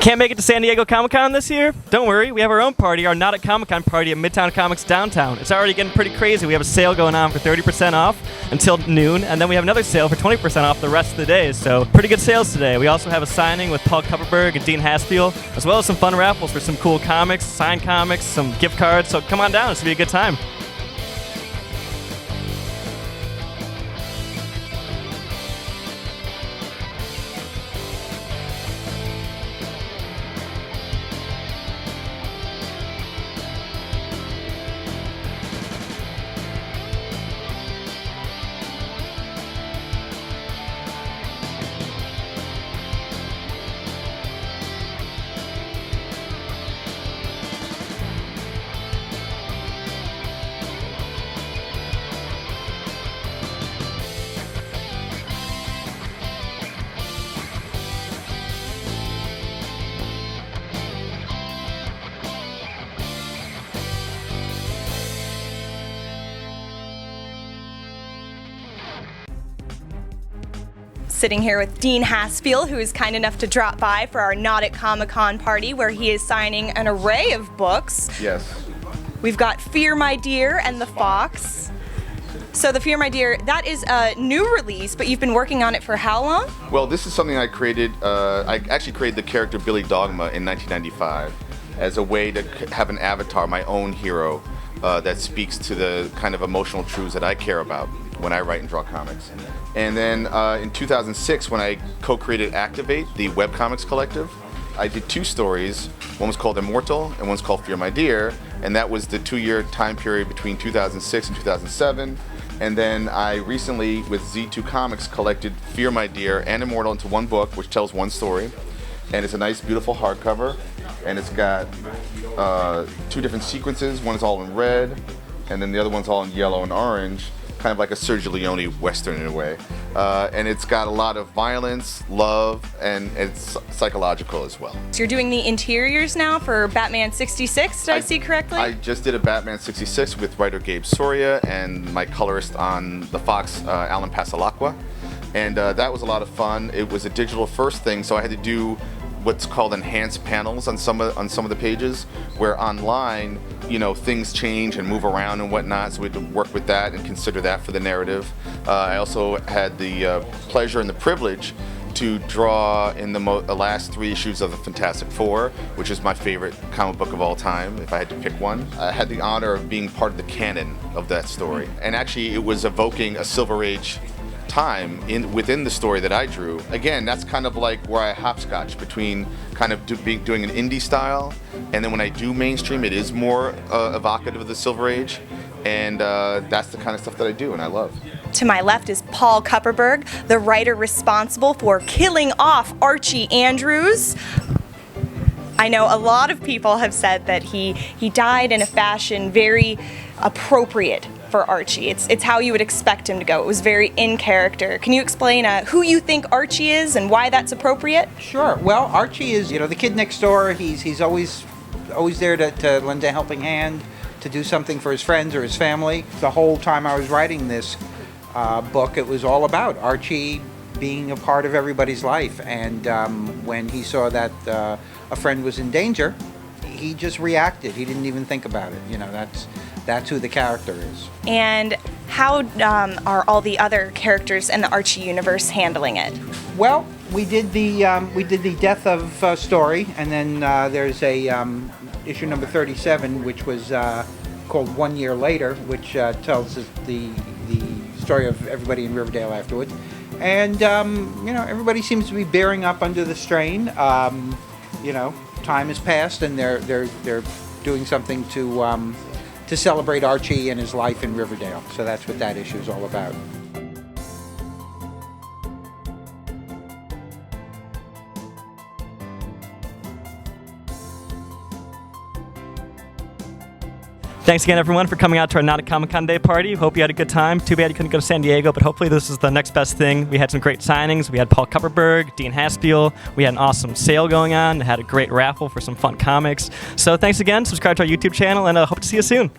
Can't make it to San Diego Comic-Con this year? Don't worry, we have our own party, our Not at Comic-Con party at Midtown Comics downtown. It's already getting pretty crazy. We have a sale going on for 30% off until noon, and then we have another sale for 20% off the rest of the days, so pretty good sales today. We also have a signing with Paul Kupperberg and Dean Haspiel, as well as some fun raffles for some cool comics, signed comics, some gift cards, so come on down, it's going to be a good time. Sitting here with Dean Haspiel, who is kind enough to drop by for our Not at Comic-Con party, where he is signing an array of books. Yes. We've got Fear My Dear and The Fox. So the Fear My Dear, that is a new release, but you've been working on it for how long? Well, this is something I created. I actually created the character Billy Dogma in 1995 as a way to have an avatar, my own hero, that speaks to the kind of emotional truths that I care about when I write and draw comics. And then in 2006, when I co-created Activate, the webcomics collective, I did two stories. One was called Immortal and one was called Fear My Dear, and that was the 2-year time period between 2006 and 2007. And then I recently, with Z2 Comics, collected Fear My Dear and Immortal into one book, which tells one story. And it's a nice, beautiful hardcover, and it's got two different sequences. One is all in red, and then the other one's all in yellow and orange, kind of like a Sergio Leone Western in a way. And it's got a lot of violence, love, and it's psychological as well. So you're doing the interiors now for Batman 66, did I see correctly? I just did a Batman 66 with writer Gabe Soria and my colorist on The Fox, Alan Pasalacqua. And that was a lot of fun. It was a digital first thing, so I had to do what's called enhanced panels on some of the pages, where online, you know, things change and move around and whatnot, so we had to work with that and consider that for the narrative. I also had the pleasure and the privilege to draw in the last 3 issues of the Fantastic Four, which is my favorite comic book of all time, if I had to pick one. I had the honor of being part of the canon of that story, and actually it was evoking a Silver Age time within the story that I drew. Again, that's kind of like where I hopscotch between kind of doing an indie style, and then when I do mainstream, it is more evocative of the Silver Age, and that's the kind of stuff that I do and I love. To my left is Paul Kupperberg, the writer responsible for killing off Archie Andrews. I know a lot of people have said that he died in a fashion very appropriate for Archie. It's how you would expect him to go. It was very in character. Can you explain who you think Archie is and why that's appropriate? Sure. Well, Archie is, you know, the kid next door. He's always there to lend a helping hand, to do something for his friends or his family. The whole time I was writing this book, it was all about Archie being a part of everybody's life. And when he saw that a friend was in danger, he just reacted. He didn't even think about it. You know, that's who the character is. And how are all the other characters in the Archie universe handling it? Well, we did the death of story, and then there's a issue number 37, which was called 1 Year Later, which tells us the story of everybody in Riverdale afterwards. And you know, everybody seems to be bearing up under the strain. You know, time has passed, and they're doing something to celebrate Archie and his life in Riverdale. So that's what that issue is all about. Thanks again, everyone, for coming out to our Not at Comic-Con Day party. Hope you had a good time. Too bad you couldn't go to San Diego, but hopefully this is the next best thing. We had some great signings. We had Paul Kupperberg, Dean Haspiel. We had an awesome sale going on. Had a great raffle for some fun comics. So thanks again. Subscribe to our YouTube channel, and hope to see you soon.